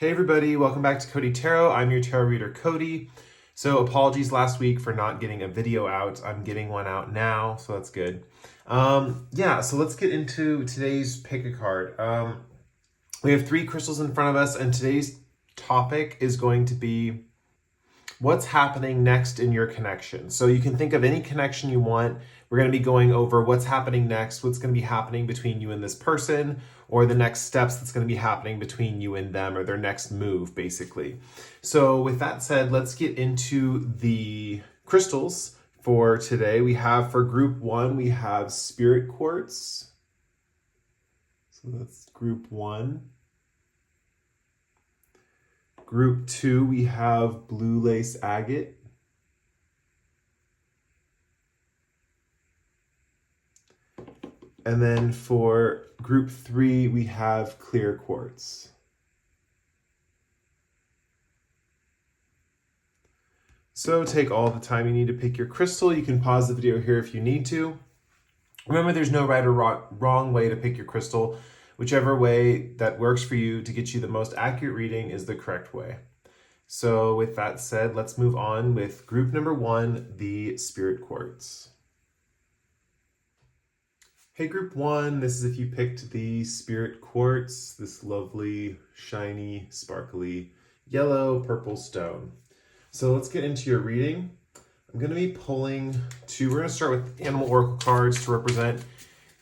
Hey everybody, welcome back to Cody Tarot. I'm your tarot reader, Cody. So apologies last week for not getting a video out. I'm getting one out now, so that's good. So let's get into today's pick a card. We have 3 crystals in front of us, and today's topic is going to be what's happening next in your connection. So you can think of any connection you want. We're going to be going over what's happening next, what's going to be happening between you and this person, or the next steps that's going to be happening between you and them, or their next move, basically. So with that said, let's get into the crystals for today. We have, for group 1, we have Spirit Quartz. So that's group 1. Group 2, we have Blue Lace Agate. And then for group 3, we have Clear Quartz. So take all the time you need to pick your crystal. You can pause the video here if you need to. Remember, there's no right or wrong way to pick your crystal. Whichever way that works for you to get you the most accurate reading is the correct way. So with that said, let's move on with group number 1, the Spirit Quartz. Hey group 1, this is if you picked the Spirit Quartz, this lovely, shiny, sparkly, yellow, purple stone. So let's get into your reading. I'm going to be pulling 2. We're going to start with Animal Oracle cards to represent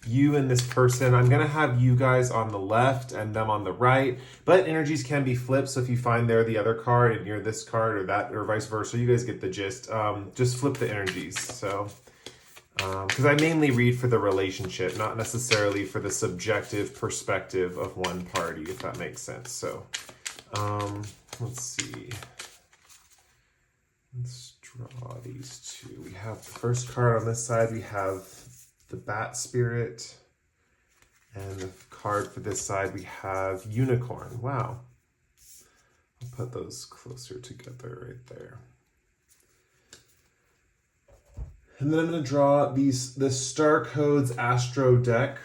you and this person. I'm going to have you guys on the left and them on the right, but energies can be flipped. So if you find they're the other card and you're this card or that, or vice versa, you guys get the gist. Just flip the energies. So because I mainly read for the relationship, not necessarily for the subjective perspective of one party, if that makes sense. So let's see. Let's draw these 2. We have the first card on this side. We have the Bat Spirit. And the card for this side, we have Unicorn. Wow. I'll put those closer together right there. And then I'm going to draw the Star Codes Astro deck.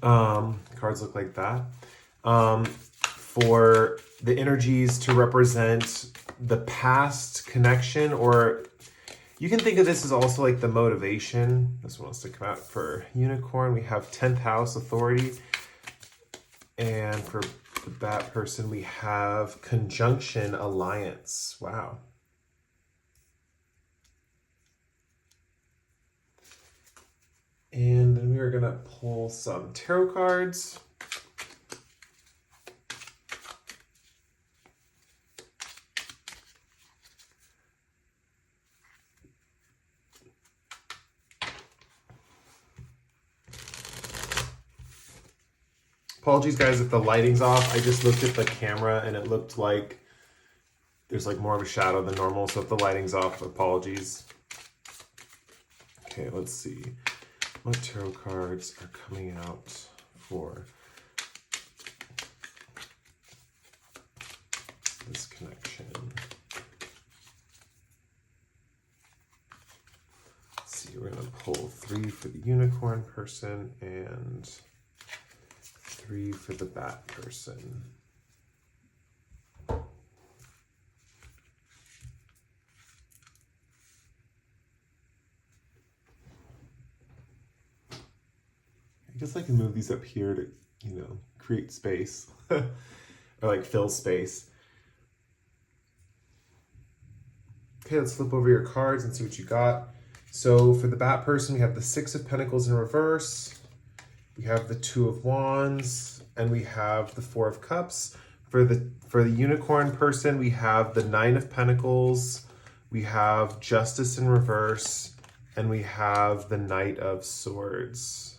Cards look like that. For the energies to represent the past connection, or you can think of this as also like the motivation. This one wants to come out for Unicorn. We have 10th house authority. And for the Bat person, we have Conjunction Alliance. Wow. And then we are going to pull some tarot cards. Apologies, guys, if the lighting's off. I just looked at the camera and it looked like there's like more of a shadow than normal. So if the lighting's off, apologies. Okay, let's see. What tarot cards are coming out for this connection? Let's see, we're going to pull 3 for the Unicorn person and 3 for the Bat person. I guess I can move these up here to, create space or like fill space. Okay, let's flip over your cards and see what you got. So for the Bat person, we have the 6 of Pentacles in reverse. We have the 2 of Wands, and we have the 4 of Cups. For the Unicorn person, we have the 9 of Pentacles. We have Justice in reverse, and we have the Knight of Swords.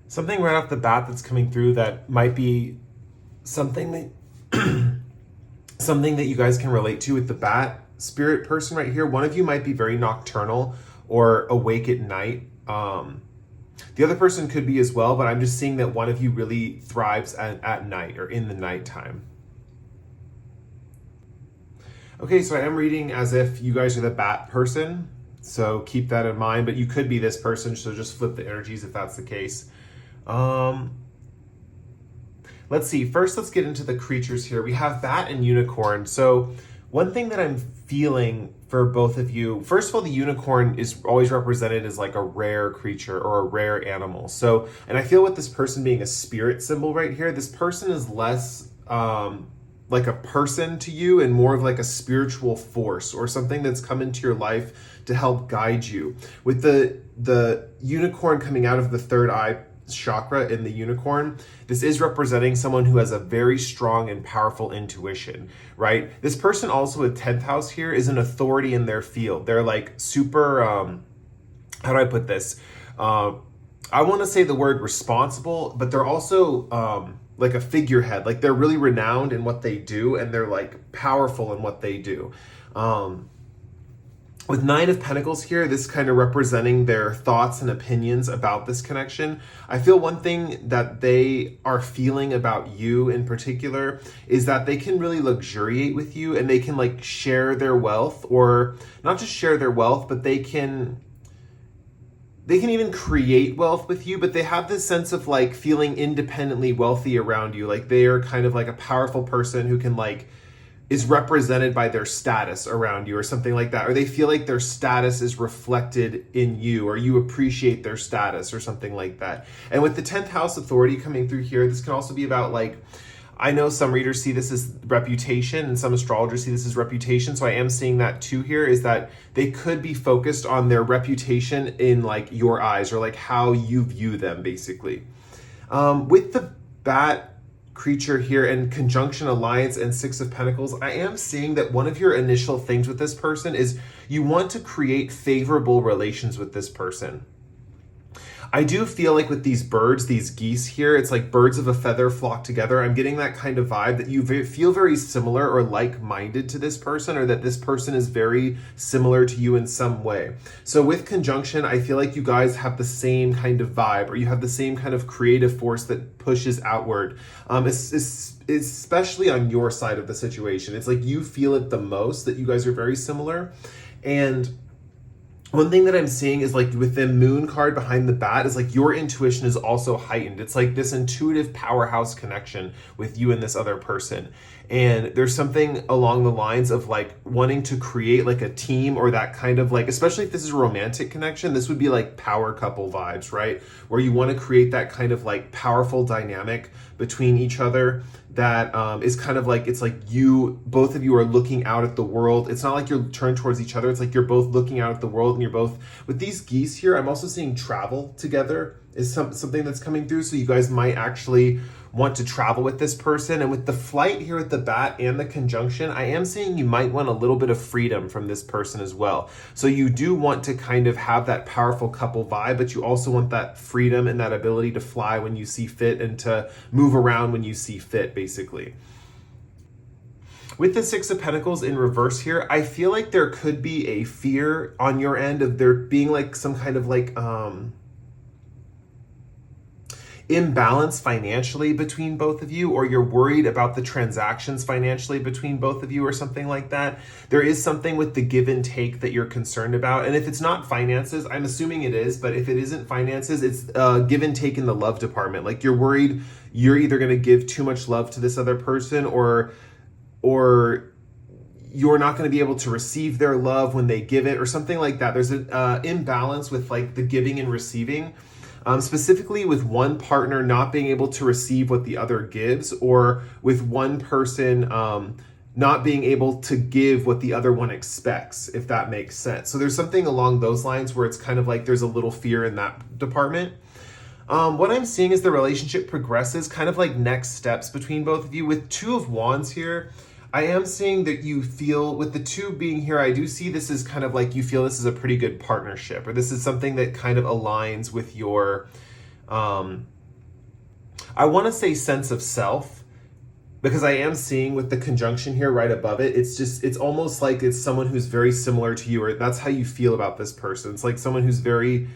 Something right off the bat that's coming through that might be something that something that you guys can relate to with the Bat Spirit person right here. One of you might be very nocturnal or awake at night. The other person could be as well, but I'm just seeing that one of you really thrives at night or in the nighttime. Okay, so I am reading as if you guys are the Bat person, so keep that in mind, but you could be this person, so just flip the energies if that's the case. Um, let's see. First, let's get into the creatures here. We have bat and unicorn. So one thing that I'm feeling for both of you, first of all, the unicorn is always represented as like a rare creature or a rare animal. So, and I feel with this person being a spirit symbol right here, this person is less like a person to you and more of like a spiritual force or something that's come into your life to help guide you. With the unicorn coming out of the third eye chakra in the unicorn, this is representing someone who has a very strong and powerful intuition, right? This person also with 10th house here is an authority in their field. They're like super, how do I put this? I want to say the word responsible, but they're also like a figurehead. Like they're really renowned in what they do and they're like powerful in what they do. With 9 of Pentacles here, this kind of representing their thoughts and opinions about this connection. I feel one thing that they are feeling about you in particular is that they can really luxuriate with you and they can like share their wealth, or not just share their wealth, but they can even create wealth with you, but they have this sense of like feeling independently wealthy around you. Like they are kind of like a powerful person who can like, is represented by their status around you or something like that, or they feel like their status is reflected in you, or you appreciate their status or something like that. And with the 10th house authority coming through here, this can also be about like, I know some readers see this as reputation and some astrologers see this as reputation. So I am seeing that too here, is that they could be focused on their reputation in like your eyes, or like how you view them basically. With the bat creature here and conjunction alliance and 6 of Pentacles, I am seeing that one of your initial things with this person is you want to create favorable relations with this person. I do feel like with these birds, these geese here, it's like birds of a feather flock together. I'm getting that kind of vibe that you feel very similar or like-minded to this person, or that this person is very similar to you in some way. So with conjunction, I feel like you guys have the same kind of vibe, or you have the same kind of creative force that pushes outward. Especially on your side of the situation. It's like you feel it the most, that you guys are very similar. And one thing that I'm seeing is like with the moon card behind the bat is like your intuition is also heightened. It's like this intuitive powerhouse connection with you and this other person. And there's something along the lines of like wanting to create like a team, or that kind of like, especially if this is a romantic connection, this would be like power couple vibes, right? Where you want to create that kind of like powerful dynamic between each other that is kind of like, it's like both of you are looking out at the world. It's not like you're turned towards each other. It's like you're both looking out at the world, and you're both, with these geese here, I'm also seeing travel together is something that's coming through. So you guys might actually want to travel with this person. And with the flight here with the bat and the conjunction, I am seeing you might want a little bit of freedom from this person as well. So you do want to kind of have that powerful couple vibe, but you also want that freedom and that ability to fly when you see fit and to move around when you see fit, basically. With the 6 of Pentacles in reverse here, I feel like there could be a fear on your end of there being like some kind of like imbalance financially between both of you, or you're worried about the transactions financially between both of you or something like that. There is something with the give and take that you're concerned about. And if it's not finances, I'm assuming it is, but if it isn't finances, it's give and take in the love department. Like you're worried you're either going to give too much love to this other person, or you're not going to be able to receive their love when they give it, or something like that. There's an imbalance with like the giving and receiving. Specifically with one partner not being able to receive what the other gives, or with one person not being able to give what the other one expects, if that makes sense. So there's something along those lines where it's kind of like there's a little fear in that department. What I'm seeing is the relationship progresses, kind of like next steps between both of you. With 2 of Wands here, I am seeing that you feel, with the 2 being here, I do see this is kind of like you feel this is a pretty good partnership, or this is something that kind of aligns with your, I want to say sense of self, because I am seeing with the conjunction here right above it, it's almost like it's someone who's very similar to you, or that's how you feel about this person. It's like someone who's very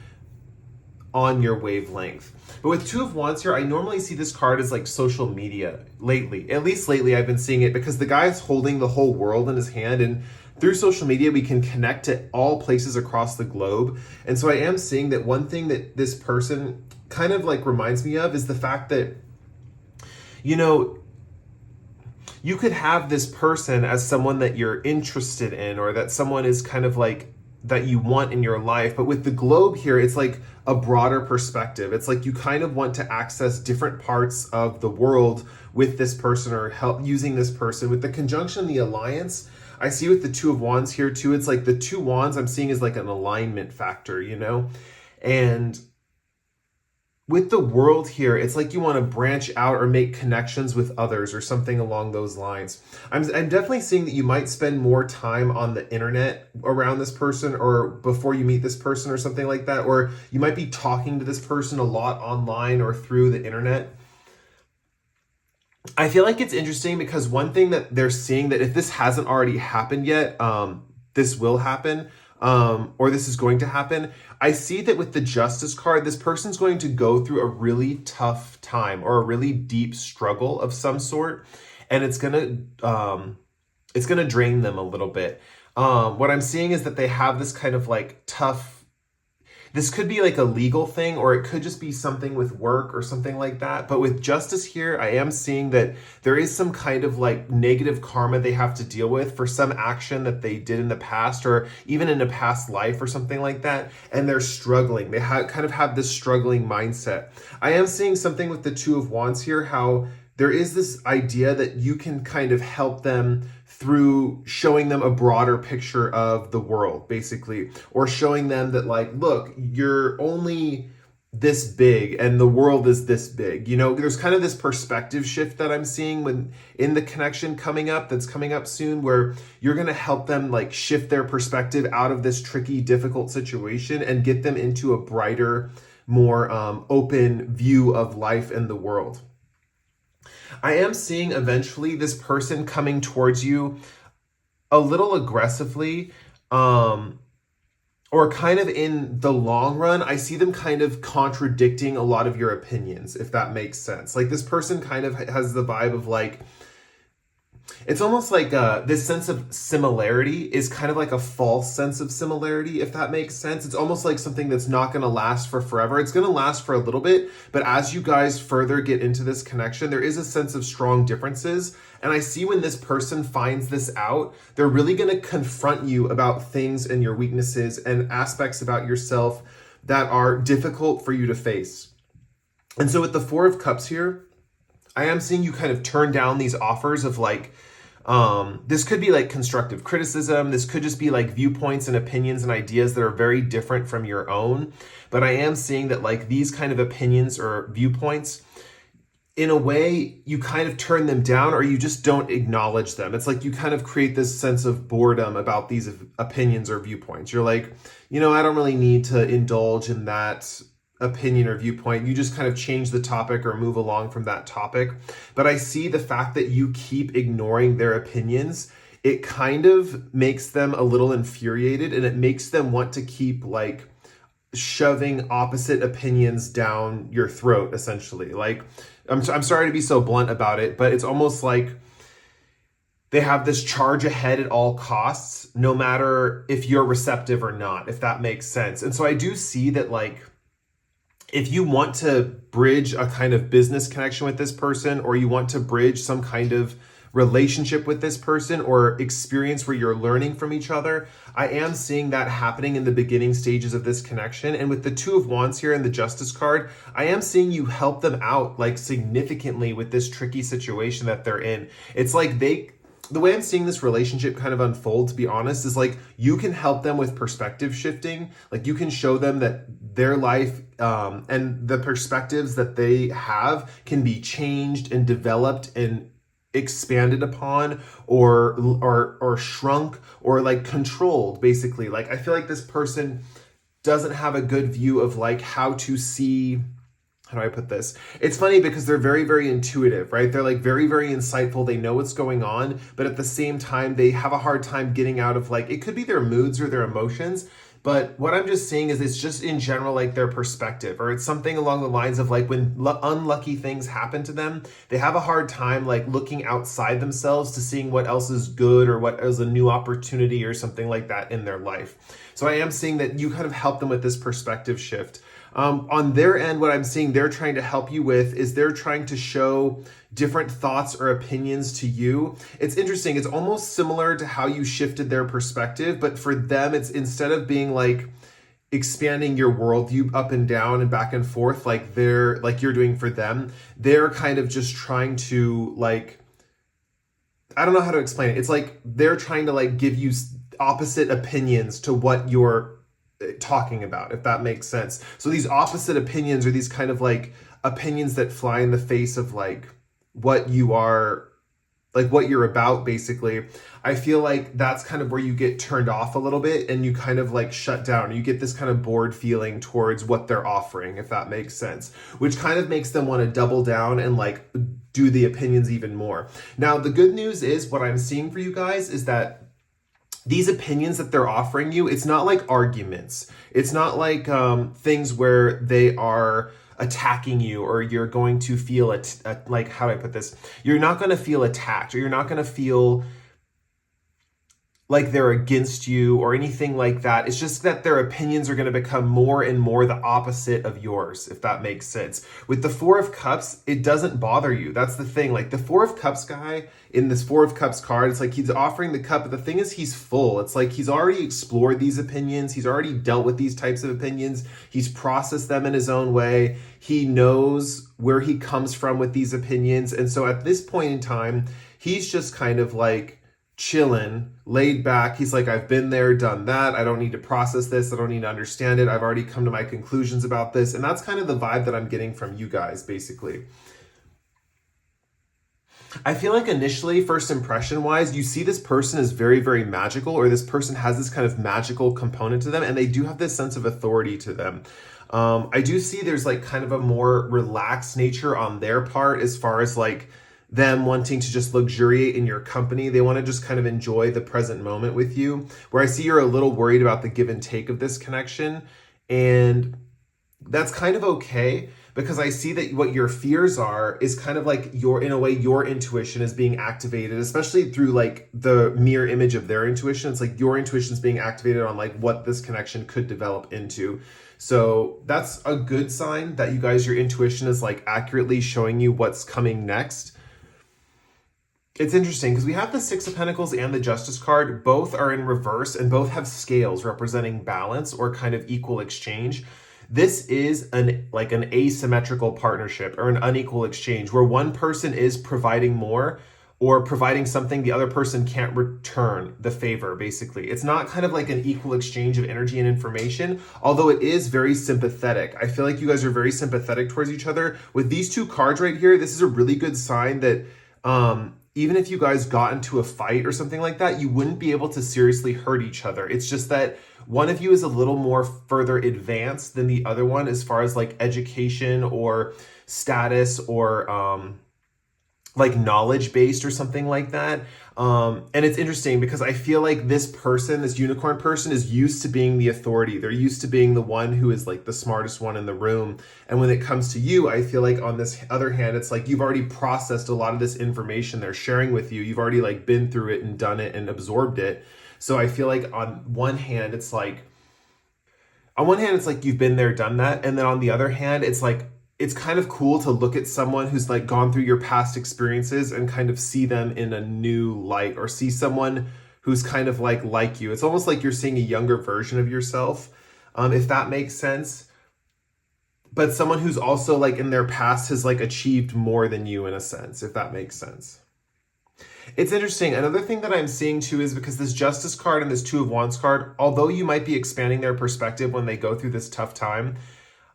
on your wavelength. But with 2 of Wands here, I normally see this card as like social media lately. At least lately I've been seeing it, because the guy's holding the whole world in his hand, and through social media we can connect to all places across the globe. And so I am seeing that one thing that this person kind of like reminds me of is the fact that, you know, you could have this person as someone that you're interested in, or that someone is kind of like that you want in your life. But with the globe here, it's like a broader perspective. It's like you kind of want to access different parts of the world with this person, or help using this person. With the conjunction, the alliance, I see with the Two of Wands here too, it's like the two wands I'm seeing is like an alignment factor, you know? And with the world here, it's like you want to branch out or make connections with others or something along those lines. I'm definitely seeing that you might spend more time on the internet around this person, or before you meet this person or something like that. Or you might be talking to this person a lot online or through the internet. I feel like it's interesting because one thing that they're seeing, that if this hasn't already happened yet, this will happen, or this is going to happen. I see that with the Justice card, this person's going to go through a really tough time or a really deep struggle of some sort, and it's gonna drain them a little bit. What I'm seeing is that they have this kind of like tough. This could be like a legal thing, or it could just be something with work or something like that. But with Justice here, I am seeing that there is some kind of like negative karma they have to deal with for some action that they did in the past, or even in a past life or something like that. And they're struggling. They kind of have this struggling mindset. I am seeing something with the Two of Wands here, how there is this idea that you can kind of help them through showing them a broader picture of the world, basically, or showing them that, like, look, you're only this big and the world is this big. You know, there's kind of this perspective shift that I'm seeing when in the connection that's coming up soon, where you're going to help them like shift their perspective out of this tricky, difficult situation and get them into a brighter, more open view of life and the world. I am seeing eventually this person coming towards you a little aggressively, or kind of in the long run. I see them kind of contradicting a lot of your opinions, if that makes sense. Like, this person kind of has the vibe of like, it's almost like this sense of similarity is kind of like a false sense of similarity, if that makes sense. It's almost like something that's not going to last for forever. It's going to last for a little bit, but as you guys further get into this connection, there is a sense of strong differences. And I see when this person finds this out, they're really going to confront you about things and your weaknesses and aspects about yourself that are difficult for you to face. And so with the Four of Cups here, I am seeing you kind of turn down these offers of like, this could be like constructive criticism. This could just be like viewpoints and opinions and ideas that are very different from your own. But I am seeing that like these kind of opinions or viewpoints, in a way, you kind of turn them down, or you just don't acknowledge them. It's like you kind of create this sense of boredom about these opinions or viewpoints. You're like, you know, I don't really need to indulge in that opinion or viewpoint. You just kind of change the topic or move along from that topic. But I see the fact that you keep ignoring their opinions, it kind of makes them a little infuriated, and it makes them want to keep like shoving opposite opinions down your throat, essentially. Like, I'm sorry to be so blunt about it, but it's almost like they have this charge ahead at all costs, no matter if you're receptive or not, if that makes sense. And so I do see that, like, if you want to bridge a kind of business connection with this person, or you want to bridge some kind of relationship with this person or experience where you're learning from each other, I am seeing that happening in the beginning stages of this connection. And with the Two of Wands here and the Justice card, I am seeing you help them out like significantly with this tricky situation that they're in. It's like the way I'm seeing this relationship kind of unfold, to be honest, is like you can help them with perspective shifting. Like, you can show them that their life and the perspectives that they have can be changed and developed and expanded upon, or shrunk, or like controlled, basically. Like, I feel like this person doesn't have a good view of like how to see, how do I put this? It's funny because they're very, very intuitive, right? They're like very, very insightful. They know what's going on, but at the same time, they have a hard time getting out of like, it could be their moods or their emotions. But what I'm just seeing is it's just in general, like their perspective, or it's something along the lines of like when unlucky things happen to them, they have a hard time like looking outside themselves to seeing what else is good or what is a new opportunity or something like that in their life. So I am seeing that you kind of help them with this perspective shift. On their end, what I'm seeing they're trying to help you with is they're trying to show different thoughts or opinions to you. It's interesting. It's almost similar to how you shifted their perspective, but for them, it's instead of being like expanding your worldview up and down and back and forth like you're doing for them, they're kind of just trying to like, I don't know how to explain it. It's like they're trying to like give you opposite opinions to what you're talking about, if that makes sense. So these opposite opinions are these kind of like opinions that fly in the face of like what you are, like what you're about, basically. I feel like that's kind of where you get turned off a little bit and you kind of like shut down. You get this kind of bored feeling towards what they're offering, if that makes sense, which kind of makes them want to double down and like do the opinions even more. Now, the good news is what I'm seeing for you guys is that these opinions that they're offering you, it's not like arguments. It's not like things where they are attacking you or you're going to feel like, how do I put this? You're not going to feel attacked, or you're not going to feel like they're against you or anything like that. It's just that their opinions are going to become more and more the opposite of yours, if that makes sense. With the Four of Cups, it doesn't bother you. That's the thing. Like the Four of Cups guy in this Four of Cups card, it's like he's offering the cup, but the thing is he's full. It's like he's already explored these opinions. He's already dealt with these types of opinions. He's processed them in his own way. He knows where he comes from with these opinions. And so at this point in time, he's just kind of like chilling, laid back. He's like, I've been there, done that. I don't need to process this. I don't need to understand it. I've already come to my conclusions about this. And that's kind of the vibe that I'm getting from you guys, basically. I feel like initially, first impression wise, you see this person is very, very magical, or this person has this kind of magical component to them, and they do have this sense of authority to them. I do see there's like kind of a more relaxed nature on their part as far as like them wanting to just luxuriate in your company. They want to just kind of enjoy the present moment with you, where I see you're a little worried about the give and take of this connection. And that's kind of okay, because I see that what your fears are is kind of like in a way, your intuition is being activated, especially through like the mirror image of their intuition. It's like your intuition is being activated on like what this connection could develop into. So that's a good sign that you guys, your intuition is like accurately showing you what's coming next. It's interesting because we have the Six of Pentacles and the Justice card. Both are in reverse and both have scales representing balance or kind of equal exchange. This is an asymmetrical partnership or an unequal exchange where one person is providing more or providing something the other person can't return the favor, basically. It's not kind of like an equal exchange of energy and information, although it is very sympathetic. I feel like you guys are very sympathetic towards each other. With these two cards right here, this is a really good sign that even if you guys got into a fight or something like that, you wouldn't be able to seriously hurt each other. It's just that one of you is a little more further advanced than the other one as far as like education or status or like knowledge based or something like that. And it's interesting because I feel like this person, this unicorn person, is used to being the authority. They're used to being the one who is like the smartest one in the room. And when it comes to you, I feel like on this other hand, it's like you've already processed a lot of this information they're sharing with you. You've already like been through it and done it and absorbed it. So I feel like on one hand, it's like you've been there, done that. And then on the other hand, it's like, it's kind of cool to look at someone who's like gone through your past experiences and kind of see them in a new light, or see someone who's kind of like you. It's almost like you're seeing a younger version of yourself, if that makes sense. But someone who's also like in their past has like achieved more than you in a sense, if that makes sense. It's interesting. Another thing that I'm seeing too is because this Justice card and this Two of Wands card, although you might be expanding their perspective when they go through this tough time,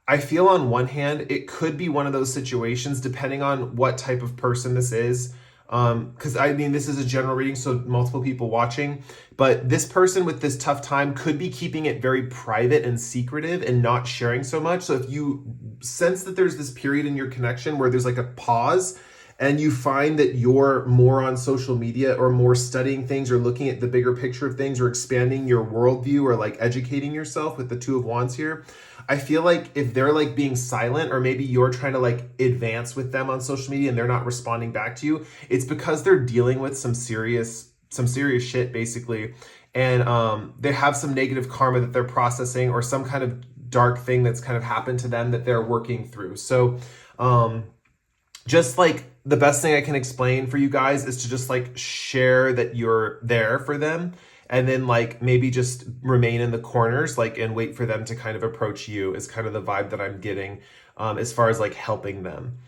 I feel on one hand, it could be one of those situations, depending on what type of person this is. Because I mean, this is a general reading, so multiple people watching, but this person with this tough time could be keeping it very private and secretive and not sharing so much. So if you sense that there's this period in your connection where there's like a pause, and you find that you're more on social media or more studying things or looking at the bigger picture of things or expanding your worldview or like educating yourself with the Two of Wands here, I feel like if they're like being silent, or maybe you're trying to like advance with them on social media and they're not responding back to you, it's because they're dealing with some serious shit, basically. And they have some negative karma that they're processing, or some kind of dark thing that's kind of happened to them that they're working through. So just like the best thing I can explain for you guys is to just like share that you're there for them, and then like maybe just remain in the corners, like, and wait for them to kind of approach you is kind of the vibe that I'm getting as far as like helping them.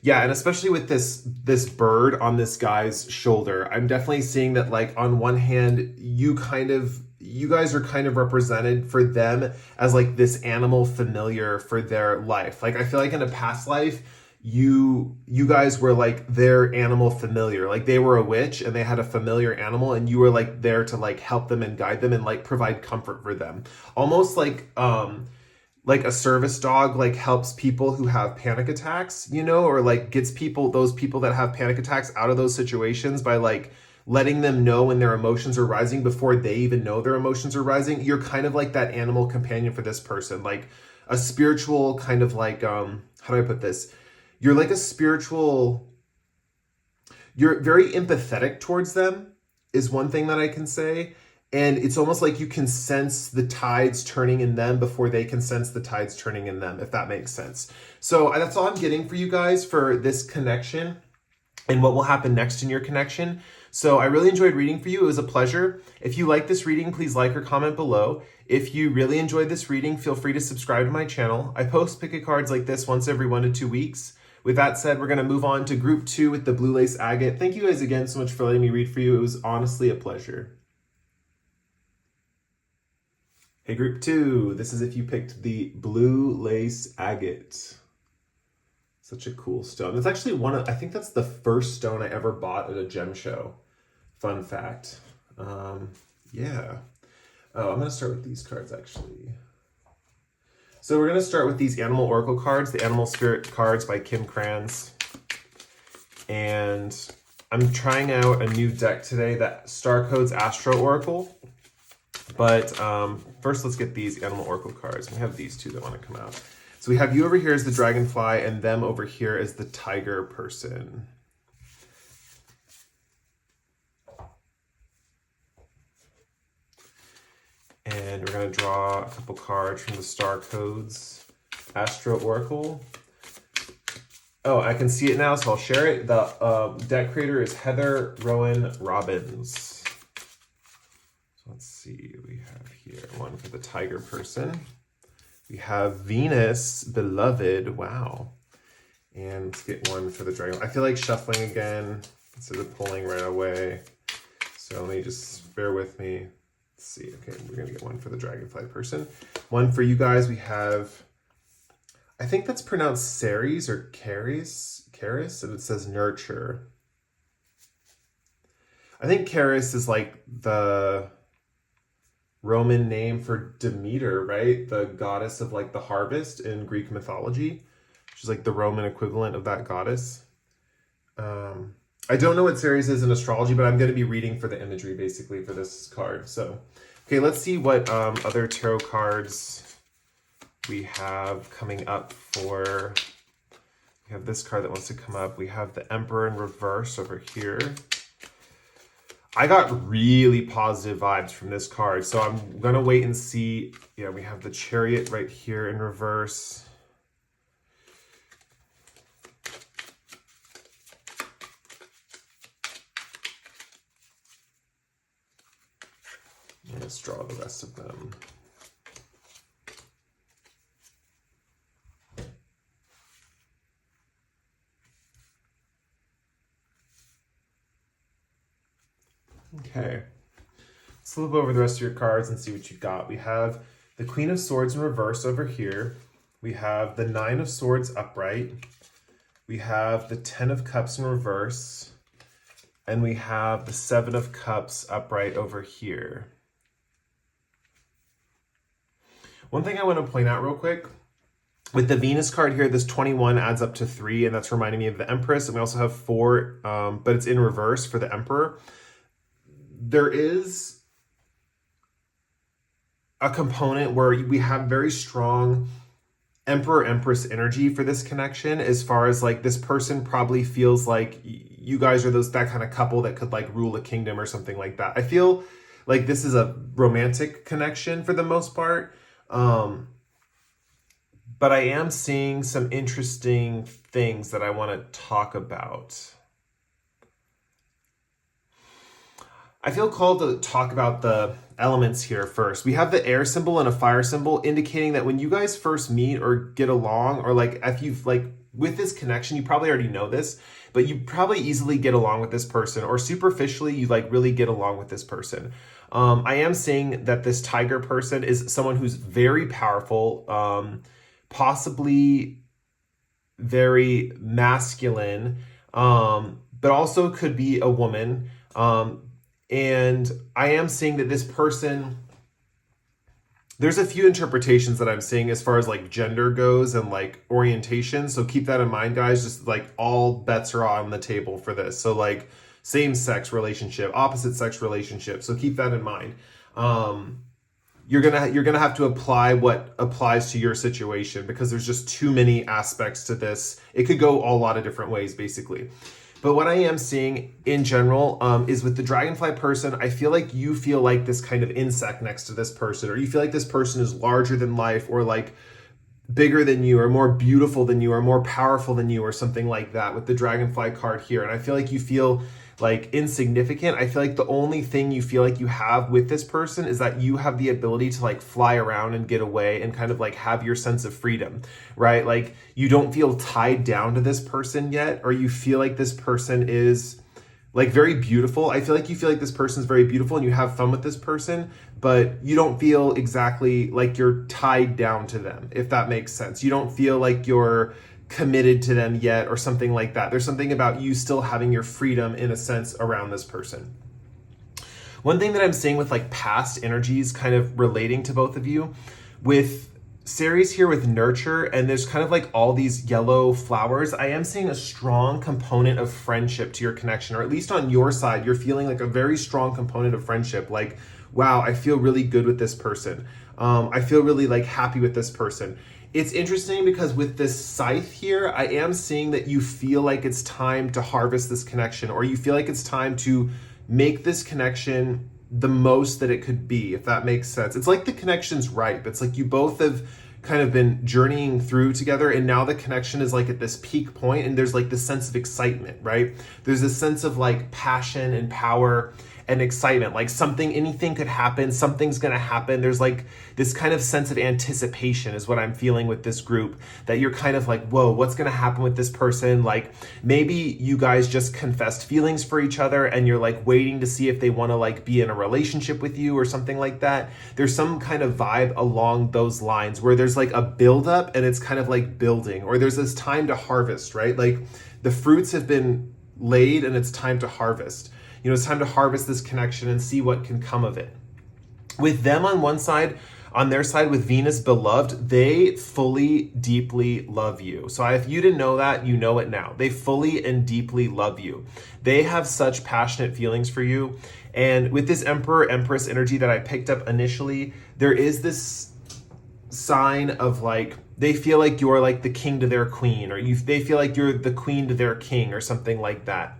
Yeah, and especially with this bird on this guy's shoulder, I'm definitely seeing that, like, on one hand, you guys are kind of represented for them as like this animal familiar for their life. Like, I feel like in a past life, you guys were like their animal familiar. Like, they were a witch and they had a familiar animal, and you were like there to like help them and guide them and like provide comfort for them. Almost like a service dog like helps people who have panic attacks, you know, or like gets those people that have panic attacks out of those situations by like letting them know when their emotions are rising before they even know their emotions are rising. You're kind of like that animal companion for this person, like a spiritual kind of like, how do I put this? You're like a spiritual, you're very empathetic towards them is one thing that I can say. And it's almost like you can sense the tides turning in them before they can sense the tides turning in them, if that makes sense. So that's all I'm getting for you guys for this connection and what will happen next in your connection. So I really enjoyed reading for you. It was a pleasure. If you like this reading, please like or comment below. If you really enjoyed this reading, feel free to subscribe to my channel. I post pick-a cards like this once every 1 to 2 weeks. With that said, we're going to move on to group 2 with the blue lace agate. Thank you guys again so much for letting me read for you. It was honestly a pleasure. Hey, group 2, this is if you picked the blue lace agate. Such a cool stone. It's actually I think that's the first stone I ever bought at a gem show. Fun fact. Yeah. Oh, I'm going to start with these cards actually. So we're going to start with these Animal Oracle cards, the Animal Spirit cards by Kim Kranz. And I'm trying out a new deck today, that Star Codes Astro Oracle. But first, let's get these Animal Oracle cards. We have these two that want to come out. So we have you over here as the dragonfly, and them over here as the tiger person. And we're going to draw a couple cards from the Star Codes Astro Oracle. Oh, I can see it now, so I'll share it. The deck creator is Heather Rowan Robbins. Let's see, we have here one for the tiger person. We have Venus Beloved, wow. And let's get one for the dragon. I feel like shuffling again instead of pulling right away. So let me just bear with me. Let's see, okay, we're gonna get one for the dragonfly person. One for you guys, we have, I think that's pronounced Ceres or Caris, and it says nurture. I think Caris is like the Roman name for Demeter, right? The goddess of like the harvest in Greek mythology. She's like the Roman equivalent of that goddess. I don't know what Ceres is in astrology, but I'm going to be reading for the imagery basically for this card. So, okay, let's see what other tarot cards we have coming up for. We have this card that wants to come up. We have the Emperor in reverse over here. I got really positive vibes from this card, so I'm going to wait and see. Yeah, we have the Chariot right here in reverse. Let's draw the rest of them. Okay, let's flip over the rest of your cards and see what you got. We have the Queen of Swords in reverse over here. We have the Nine of Swords upright. We have the Ten of Cups in reverse. And we have the Seven of Cups upright over here. One thing I want to point out real quick, with the Venus card here, this 21 adds up to 3, and that's reminding me of the Empress. And we also have 4, but it's in reverse for the Emperor. There is a component where we have very strong Emperor-Empress energy for this connection, as far as like this person probably feels like you guys are that kind of couple that could like rule a kingdom or something like that. I feel like this is a romantic connection for the most part. but I am seeing some interesting things that I want to talk about. I feel called to talk about the elements here first. We have the air symbol and a fire symbol, indicating that when you guys first meet or get along, or like if you've like with this connection, you probably already know this, but you probably easily get along with this person, or superficially you like really get along with this person. I am saying that this tiger person is someone who's very powerful, possibly very masculine, but also could be a woman. And I am seeing that this person, there's a few interpretations that I'm seeing as far as like gender goes and like orientation. So keep that in mind, guys. Just like all bets are on the table for this. So like same sex relationship, opposite sex relationship. So keep that in mind. You're gonna have to apply what applies to your situation, because there's just too many aspects to this. It could go a lot of different ways, basically. But what I am seeing in general is with the dragonfly person, I feel like you feel like this kind of insect next to this person, or you feel like this person is larger than life, or like bigger than you, or more beautiful than you, or more powerful than you, or something like that with the dragonfly card here. And I feel like you feel like insignificant. I feel like the only thing you feel like you have with this person is that you have the ability to like fly around and get away and kind of like have your sense of freedom, right? Like you don't feel tied down to this person yet, or you feel like this person is like very beautiful. I feel like you feel like this person is very beautiful and you have fun with this person, but you don't feel exactly like you're tied down to them, if that makes sense. You don't feel like you're committed to them yet, or something like that. There's something about you still having your freedom in a sense around this person. One thing that I'm seeing with like past energies kind of relating to both of you, with Ceres here with nurture, and there's kind of like all these yellow flowers, I am seeing a strong component of friendship to your connection, or at least on your side, you're feeling like a very strong component of friendship. Like, wow, I feel really good with this person. I feel really like happy with this person. It's interesting because with this scythe here, I am seeing that you feel like it's time to harvest this connection, or you feel like it's time to make this connection the most that it could be, if that makes sense. It's like the connection's ripe. It's like you both have kind of been journeying through together, and now the connection is like at this peak point, and there's like this sense of excitement, right? There's this sense of like passion and power and excitement, like anything could happen, something's gonna happen. There's like this kind of sense of anticipation is what I'm feeling with this group, that you're kind of like, whoa, what's gonna happen with this person? Like maybe you guys just confessed feelings for each other and you're like waiting to see if they wanna like be in a relationship with you or something like that. There's some kind of vibe along those lines where there's like a buildup and it's kind of like building, or there's this time to harvest, right? Like the fruits have been laid and it's time to harvest. You know, it's time to harvest this connection and see what can come of it. With them on one side, on their side with Venus beloved, they fully, deeply love you. So if you didn't know that, you know it now. They fully and deeply love you. They have such passionate feelings for you. And with this Emperor, Empress energy that I picked up initially, there is this sign of like, they feel like you're like the king to their queen, or they feel like you're the queen to their king, or something like that.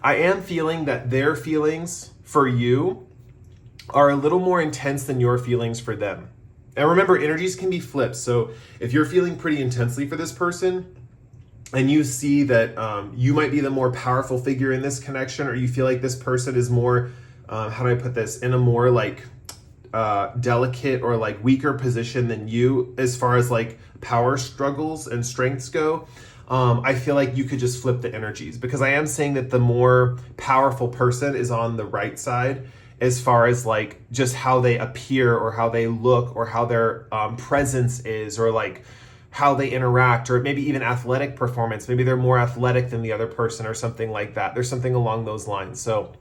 I am feeling that their feelings for you are a little more intense than your feelings for them. And remember, energies can be flipped. So if you're feeling pretty intensely for this person, and you see that you might be the more powerful figure in this connection, or you feel like this person is more, how do I put this, in a more like delicate or like weaker position than you as far as like power struggles and strengths go, I feel like you could just flip the energies, because I am saying that the more powerful person is on the right side as far as like just how they appear, or how they look, or how their presence is, or like how they interact, or maybe even athletic performance. Maybe they're more athletic than the other person, or something like that. There's something along those lines. So,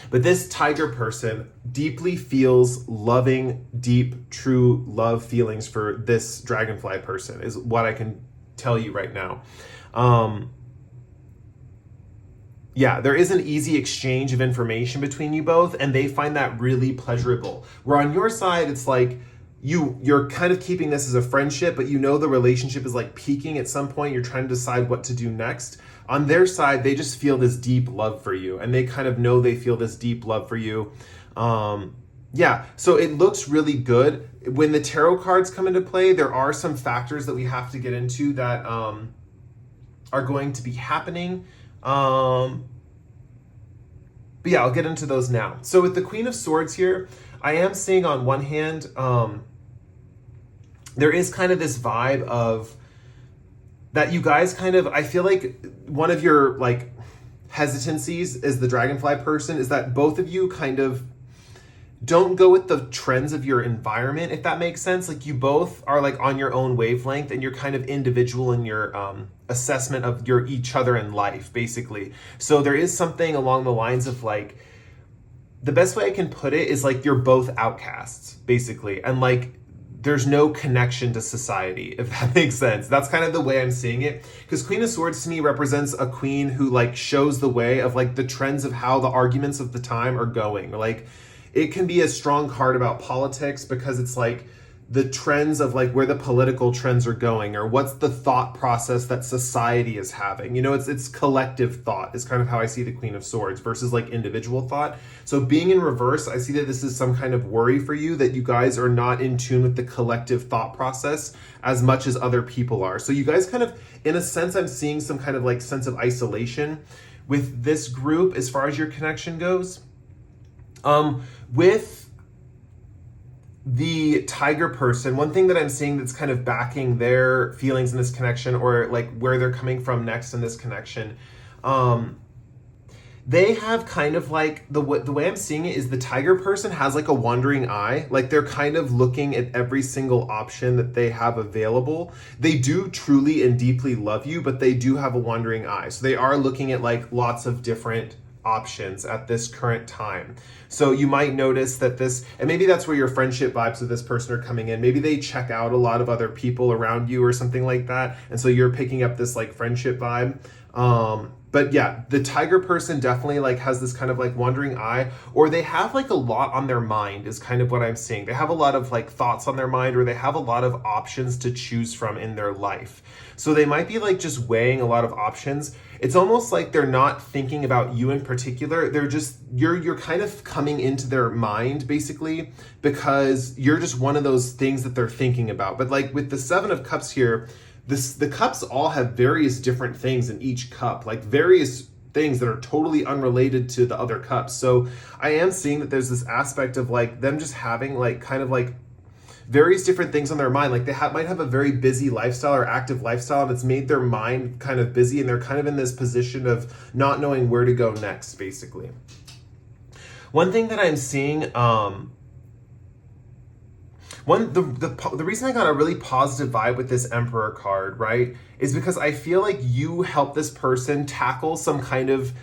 but this tiger person deeply feels loving, deep, true love feelings for this dragonfly person, is what I can tell you right now. Yeah, there is an easy exchange of information between you both, and they find that really pleasurable. Where on your side, it's like you're kind of keeping this as a friendship, but you know the relationship is like peaking at some point. You're trying to decide what to do next. On their side, they just feel this deep love for you, and they kind of know they feel this deep love for you. Yeah, so it looks really good. When the tarot cards come into play, there are some factors that we have to get into that are going to be happening. Um, but yeah, I'll get into those now. So with the Queen of Swords here, I am seeing on one hand, there is kind of this vibe of that you guys kind of, I feel like one of your like hesitancies as the dragonfly person is that both of you kind of don't go with the trends of your environment, if that makes sense. Like you both are like on your own wavelength and you're kind of individual in your assessment of your each other in life, basically. So there is something along the lines of like, the best way I can put it is like you're both outcasts, basically. And like there's no connection to society, if that makes sense. That's kind of the way I'm seeing it. Because Queen of Swords to me represents a queen who like shows the way of like the trends of how the arguments of the time are going. Like it can be a strong card about politics because it's like the trends of like where the political trends are going or what's the thought process that society is having. You know, it's collective thought is kind of how I see the Queen of Swords versus like individual thought. So being in reverse, I see that this is some kind of worry for you that you guys are not in tune with the collective thought process as much as other people are. So you guys kind of, in a sense, I'm seeing some kind of like sense of isolation with this group as far as your connection goes. With the tiger person, one thing that I'm seeing that's kind of backing their feelings in this connection or like where they're coming from next in this connection, they have kind of like the way I'm seeing it is the tiger person has like a wandering eye. Like they're kind of looking at every single option that they have available. They do truly and deeply love you, but they do have a wandering eye. So they are looking at like lots of different options at this current time. So you might notice that this, and maybe that's where your friendship vibes with this person are coming in. Maybe they check out a lot of other people around you or something like that. And so you're picking up this like friendship vibe. But yeah, the tiger person definitely like has this kind of like wandering eye, or they have like a lot on their mind is kind of what I'm seeing. They have a lot of like thoughts on their mind, or they have a lot of options to choose from in their life. So they might be like just weighing a lot of options. It's almost like they're not thinking about you in particular. They're just, you're kind of coming into their mind basically because you're just one of those things that they're thinking about. But like with the Seven of Cups here, the cups all have various different things in each cup, like various things that are totally unrelated to the other cups. So I am seeing that there's this aspect of like them just having like kind of like various different things on their mind. Like they might have a very busy lifestyle or active lifestyle, and it's made their mind kind of busy, and they're kind of in this position of not knowing where to go next, basically. One thing that I'm seeing, the reason I got a really positive vibe with this Emperor card, right, is because I feel like you help this person tackle some kind of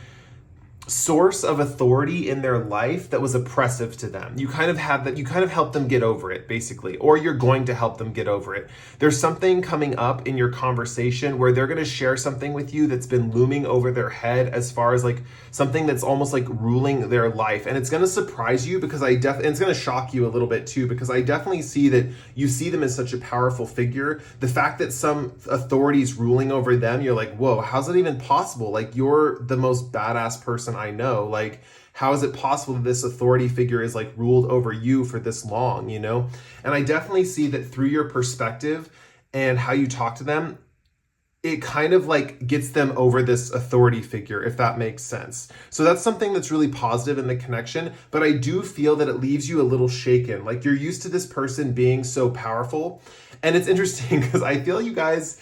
source of authority in their life that was oppressive to them. You kind of have that, you kind of help them get over it, basically, or you're going to help them get over it. There's something coming up in your conversation where they're going to share something with you that's been looming over their head as far as like something that's almost like ruling their life. And it's going to surprise you because and it's going to shock you a little bit too, because I definitely see that you see them as such a powerful figure. The fact that some authority's ruling over them, you're like, whoa, how's that even possible? Like you're the most badass person I know. Like, how is it possible that this authority figure is like ruled over you for this long, you know? And I definitely see that through your perspective and how you talk to them, it kind of like gets them over this authority figure, if that makes sense. So that's something that's really positive in the connection, but I do feel that it leaves you a little shaken. Like you're used to this person being so powerful. And it's interesting because I feel you guys.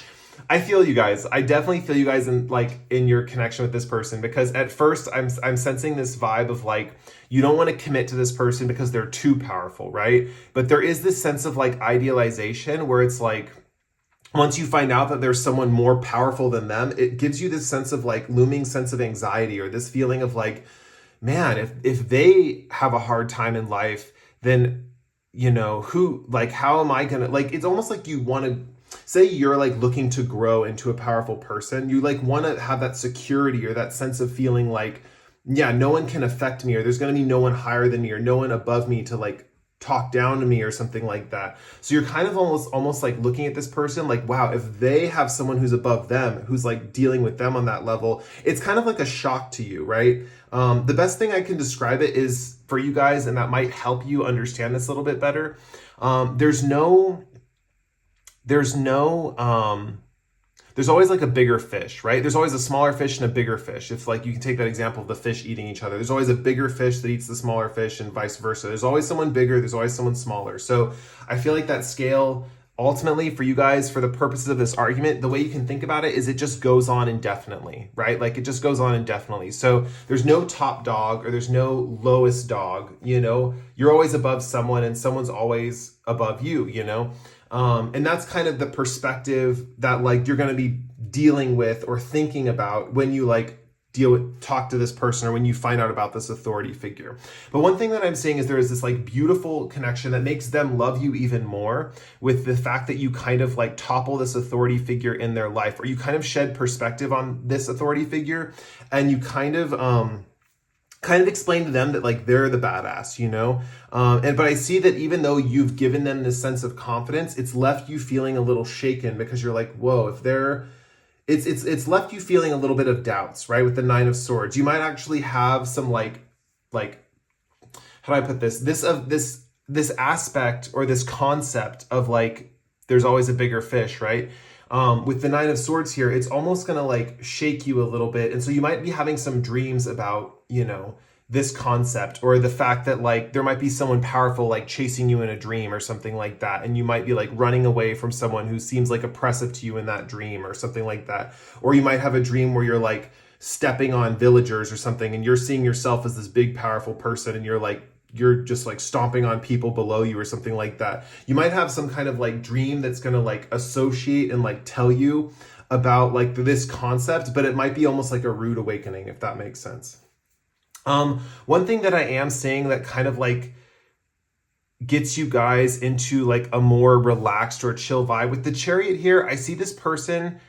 I definitely feel you guys in your connection with this person, because at first I'm sensing this vibe of like, you don't want to commit to this person because they're too powerful, right? But there is this sense of like idealization where it's like, once you find out that there's someone more powerful than them, it gives you this sense of like looming sense of anxiety, or this feeling of like, man, if they have a hard time in life, then, you know, how am I gonna, like, it's almost like you want to, say you're like looking to grow into a powerful person, you like want to have that security or that sense of feeling like, yeah, no one can affect me, or there's going to be no one higher than me or no one above me to like talk down to me or something like that. So you're kind of almost like looking at this person like, wow, if they have someone who's above them, who's like dealing with them on that level, it's kind of like a shock to you, right? The best thing I can describe it is for you guys, and that might help you understand this a little bit better. There's always like a bigger fish, right? There's always a smaller fish and a bigger fish. It's like, you can take that example of the fish eating each other. There's always a bigger fish that eats the smaller fish and vice versa. There's always someone bigger, there's always someone smaller. So I feel like that scale, ultimately for you guys, for the purposes of this argument, the way you can think about it is it just goes on indefinitely, right? Like it just goes on indefinitely. So there's no top dog or there's no lowest dog, you know? You're always above someone and someone's always above you, you know? And that's kind of the perspective that like you're going to be dealing with or thinking about when you like talk to this person or when you find out about this authority figure. But one thing that I'm saying is there is this like beautiful connection that makes them love you even more with the fact that you kind of like topple this authority figure in their life, or you kind of shed perspective on this authority figure, and you kind of explain to them that like they're the badass, you know? But I see that even though you've given them this sense of confidence, it's left you feeling a little shaken because you're like, whoa, if they're, it's left you feeling a little bit of doubts, right? With the Nine of Swords, you might actually have some like, how do I put this? This aspect or this concept of like, there's always a bigger fish, right? With the Nine of Swords here, it's almost going to like shake you a little bit. And so you might be having some dreams about, you know, this concept, or the fact that like there might be someone powerful like chasing you in a dream or something like that, and you might be like running away from someone who seems like oppressive to you in that dream or something like that. Or you might have a dream where you're like stepping on villagers or something, and you're seeing yourself as this big powerful person, and you're just like stomping on people below you or something like that. You might have some kind of like dream that's going to like associate and like tell you about like this concept, but it might be almost like a rude awakening, if that makes sense. One thing that I am saying that kind of like gets you guys into like a more relaxed or chill vibe with the Chariot here, I see this person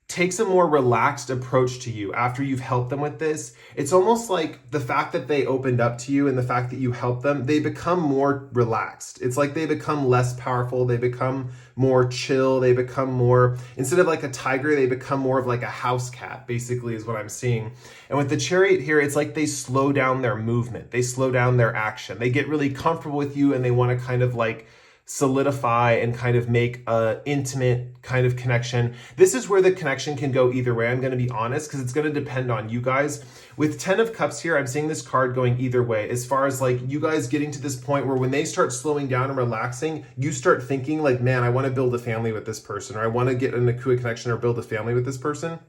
takes a more relaxed approach to you after you've helped them with this. It's almost like the fact that they opened up to you and the fact that you helped them, they become more relaxed. It's like they become less powerful. They become more chill. They become more, instead of like a tiger, they become more of like a house cat, basically is what I'm seeing. And with the Chariot here, it's like they slow down their movement. They slow down their action. They get really comfortable with you and they want to kind of like solidify and kind of make a intimate kind of connection. This is where the connection can go either way, I'm going to be honest, because it's going to depend on you guys. With 10 of Cups here, I'm seeing this card going either way, as far as like you guys getting to this point where when they start slowing down and relaxing, you start thinking like, man, I want to build a family with this person, or I want to get an Akua connection or build a family with this person.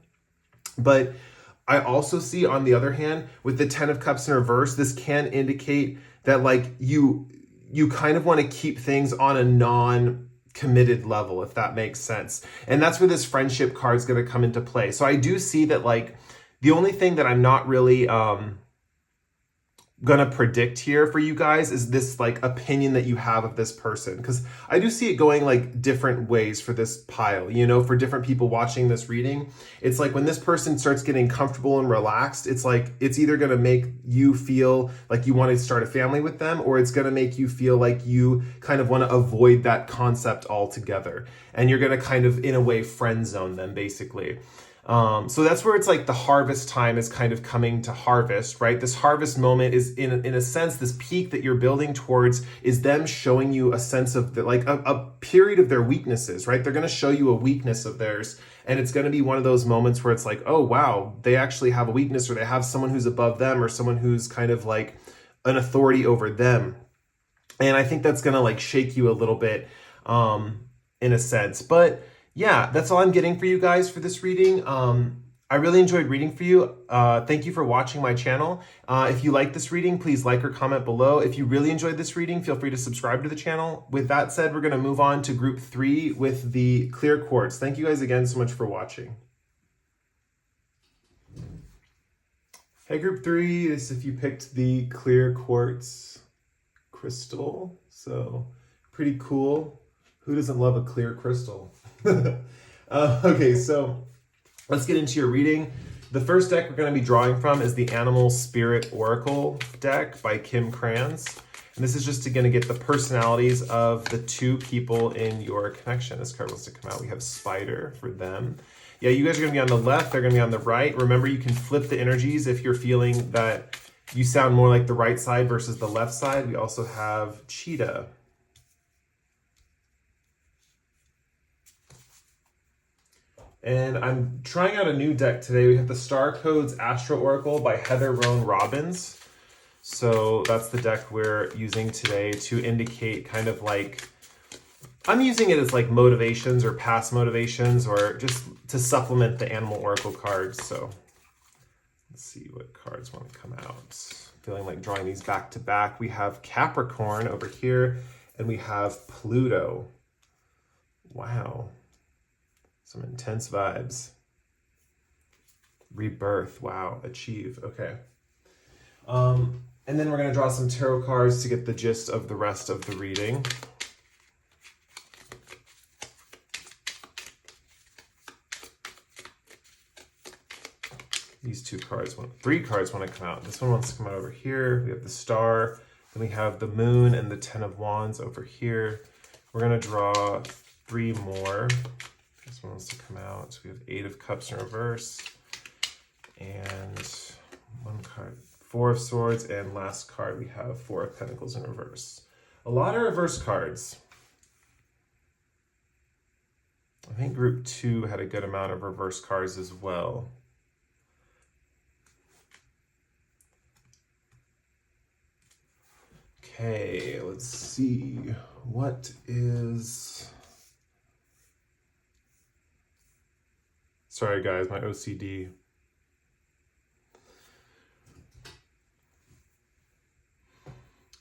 But I also see, on the other hand, with the 10 of Cups in reverse, this can indicate that like you kind of want to keep things on a non-committed level, if that makes sense. And that's where this friendship card is going to come into play. So I do see that like the only thing that I'm not really gonna predict here for you guys is this like opinion that you have of this person, because I do see it going like different ways for this pile, you know, for different people watching this reading. It's like when this person starts getting comfortable and relaxed, it's like it's either gonna make you feel like you want to start a family with them, or it's gonna make you feel like you kind of want to avoid that concept altogether, and you're gonna kind of in a way friend zone them, basically. So that's where it's like the harvest time is kind of coming to harvest, right? This harvest moment is in a sense, this peak that you're building towards is them showing you a sense of the, like a period of their weaknesses, right? They're going to show you a weakness of theirs. And it's going to be one of those moments where it's like, oh, wow, they actually have a weakness, or they have someone who's above them, or someone who's kind of like an authority over them. And I think that's going to like shake you a little bit, in a sense. But yeah, that's all I'm getting for you guys for this reading. I really enjoyed reading for you. Thank you for watching my channel. If you like this reading, please like or comment below. If you really enjoyed this reading, feel free to subscribe to the channel. With that said, we're going to move on to group 3 with the clear quartz. Thank you guys again so much for watching. Hey, group 3, this is if you picked the clear quartz crystal. So pretty cool. Who doesn't love a clear crystal? Okay, so let's get into your reading. The first deck we're going to be drawing from is the Animal Spirit Oracle deck by Kim Kranz. And this is just going to get the personalities of the two people in your connection. This card wants to come out. We have Spider for them. Yeah, you guys are going to be on the left. They're going to be on the right. Remember, you can flip the energies if you're feeling that you sound more like the right side versus the left side. We also have Cheetah. And I'm trying out a new deck today. We have the Star Codes Astro Oracle by Heather Roan Robbins. So that's the deck we're using today to indicate kind of like, I'm using it as like motivations or past motivations or just to supplement the Animal Oracle cards. So let's see what cards want to come out. Feeling like drawing these back to back. We have Capricorn over here and we have Pluto. Wow. Some intense vibes. Rebirth. Wow. Achieve. Okay. And then we're going to draw some tarot cards to get the gist of the rest of the reading. These three cards want to come out. This one wants to come out over here. We have the Star. Then we have the Moon and the Ten of Wands over here. We're going to draw three more. This one wants to come out. So we have Eight of Cups in reverse. And one card. Four of Swords, and last card we have Four of Pentacles in reverse. A lot of reverse cards. I think group 2 had a good amount of reverse cards as well. Okay, let's see. What is... Sorry guys, my OCD.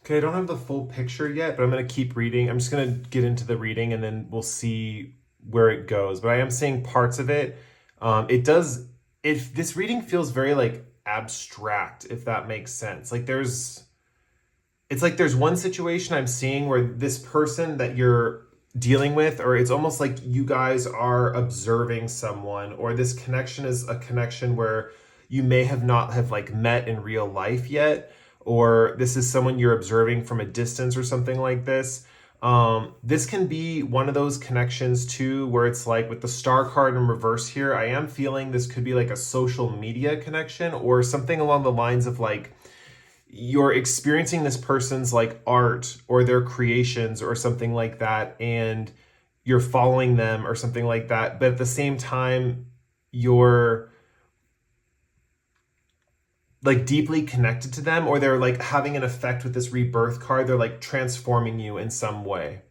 Okay, I don't have the full picture yet, but I'm going to keep reading. I'm just going to get into the reading and then we'll see where it goes. But I am seeing parts of it. This reading feels very like abstract, if that makes sense. Like there's one situation I'm seeing where this person that you're dealing with, or it's almost like you guys are observing someone, or this connection is a connection where you may have not have like met in real life yet, or this is someone you're observing from a distance or something like this. This can be one of those connections too, where it's like with the Star card in reverse here, I am feeling this could be like a social media connection or something along the lines of like, you're experiencing this person's like art or their creations or something like that, and you're following them or something like that. But at the same time, you're like deeply connected to them, or they're like having an effect with this rebirth card. They're like transforming you in some way.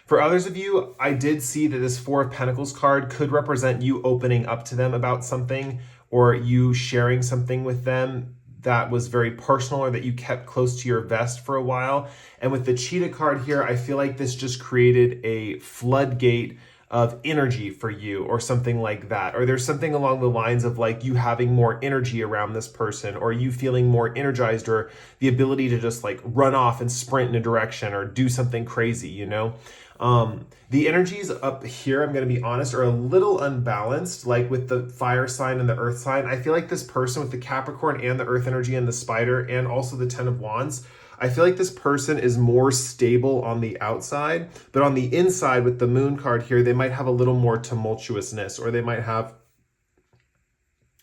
For others of you, I did see that this Four of Pentacles card could represent you opening up to them about something, or you sharing something with them that was very personal or that you kept close to your vest for a while. And with the Cheetah card here, I feel like this just created a floodgate of energy for you or something like that. Or there's something along the lines of like you having more energy around this person, or you feeling more energized, or the ability to just like run off and sprint in a direction or do something crazy, you know? The energies up here, I'm going to be honest, are a little unbalanced, like with the fire sign and the earth sign. I feel like this person with the Capricorn and the earth energy and the spider and also the Ten of Wands, I feel like this person is more stable on the outside, but on the inside with the moon card here, they might have a little more tumultuousness, or they might have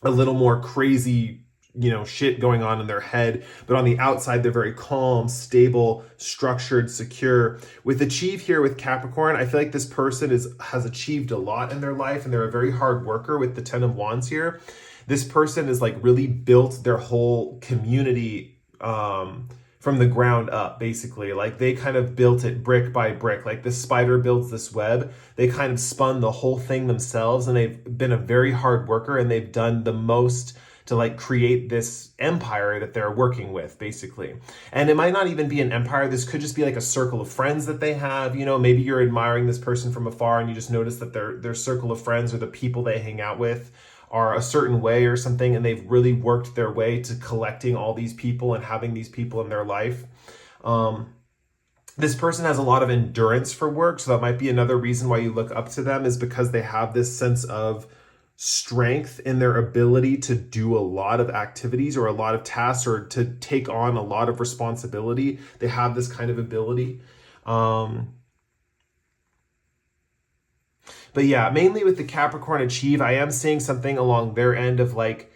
a little more crazy, you know, shit going on in their head, but on the outside, they're very calm, stable, structured, secure. With achieve here with Capricorn, I feel like this person has achieved a lot in their life, and they're a very hard worker with the Ten of Wands here. This person has like really built their whole community from the ground up, basically. Like they kind of built it brick by brick. Like the spider builds this web. They kind of spun the whole thing themselves, and they've been a very hard worker, and they've done the most to like create this empire that they're working with, basically. And it might not even be an empire. This could just be like a circle of friends that they have. You know, maybe you're admiring this person from afar and you just notice that their circle of friends or the people they hang out with are a certain way or something, and they've really worked their way to collecting all these people and having these people in their life. This person has a lot of endurance for work, so that might be another reason why you look up to them, is because they have this sense of strength in their ability to do a lot of activities or a lot of tasks or to take on a lot of responsibility. They have this kind of ability. But yeah, mainly with the Capricorn achieve, I am seeing something along their end of like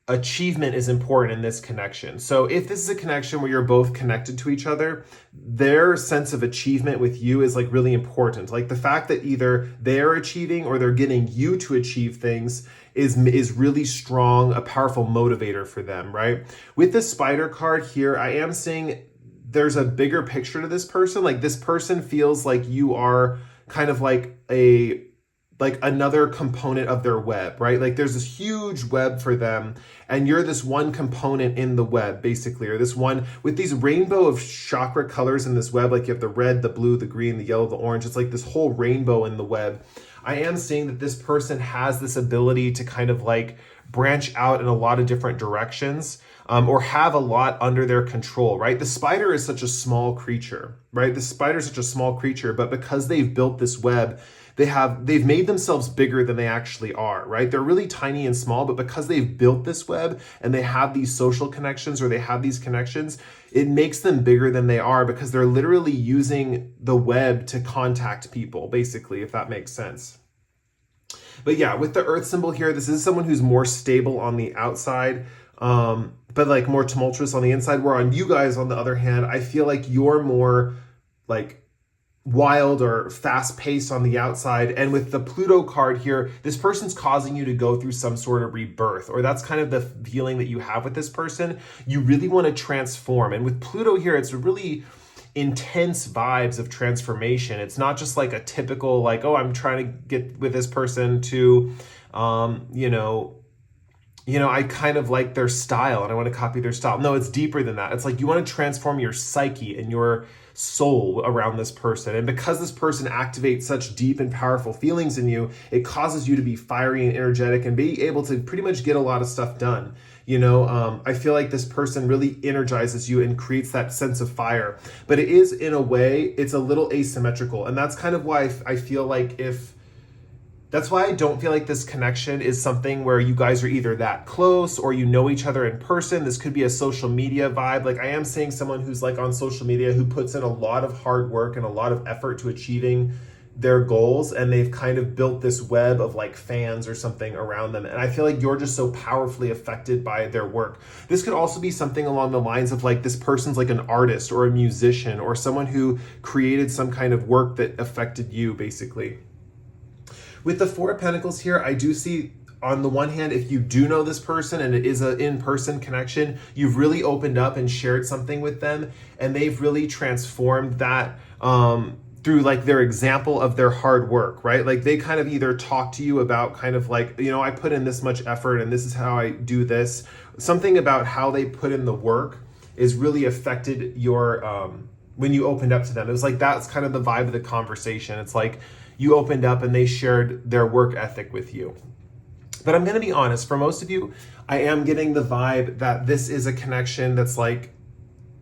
achievement is important in this connection. So if this is a connection where you're both connected to each other, their sense of achievement with you is like really important. Like the fact that either they're achieving or they're getting you to achieve things is really strong, a powerful motivator for them, right? With the Spider card here, I am seeing there's a bigger picture to this person. Like this person feels like you are kind of like another component of their web, right? Like there's this huge web for them and you're this one component in the web basically, or this one with these rainbow of chakra colors in this web. Like you have the red, the blue, the green, the yellow, the orange. It's like this whole rainbow in the web. I am seeing that this person has this ability to kind of like branch out in a lot of different directions, or have a lot under their control, right? The spider is such a small creature, right? The spider is such a small creature, but because they've built this web, they've made themselves bigger than they actually are, right? They're really tiny and small, but because they've built this web and they have these social connections or they have these connections, it makes them bigger than they are because they're literally using the web to contact people, basically, if that makes sense. But yeah, with the earth symbol here, this is someone who's more stable on the outside, but like more tumultuous on the inside. Where on you guys, on the other hand, I feel like you're more like wild or fast paced on the outside. And with the Pluto card here, this person's causing you to go through some sort of rebirth, or that's kind of the feeling that you have with this person. You really want to transform. And with Pluto here, it's really intense vibes of transformation. It's not just like a typical like, oh, I'm trying to get with this person to, I kind of like their style and I want to copy their style. No, it's deeper than that. It's like you want to transform your psyche and your soul around this person. And because this person activates such deep and powerful feelings in you, it causes you to be fiery and energetic and be able to pretty much get a lot of stuff done. I feel like this person really energizes you and creates that sense of fire. But it is, in a way, it's a little asymmetrical. And that's kind of why I feel like that's why I don't feel like this connection is something where you guys are either that close or you know each other in person. This could be a social media vibe. Like I am seeing someone who's like on social media who puts in a lot of hard work and a lot of effort to achieving their goals, and they've kind of built this web of like fans or something around them. And I feel like you're just so powerfully affected by their work. This could also be something along the lines of like this person's like an artist or a musician or someone who created some kind of work that affected you, basically. With the Four of Pentacles here, I do see, on the one hand, if you do know this person and it is an in-person connection, you've really opened up and shared something with them, and they've really transformed that through like their example of their hard work, right? Like they kind of either talk to you about kind of like, I put in this much effort and this is how I do this. Something about how they put in the work is really affected your, when you opened up to them. It was like, that's kind of the vibe of the conversation. It's like, you opened up and they shared their work ethic with you. But I'm going to be honest, for most of you, I am getting the vibe that this is a connection that's like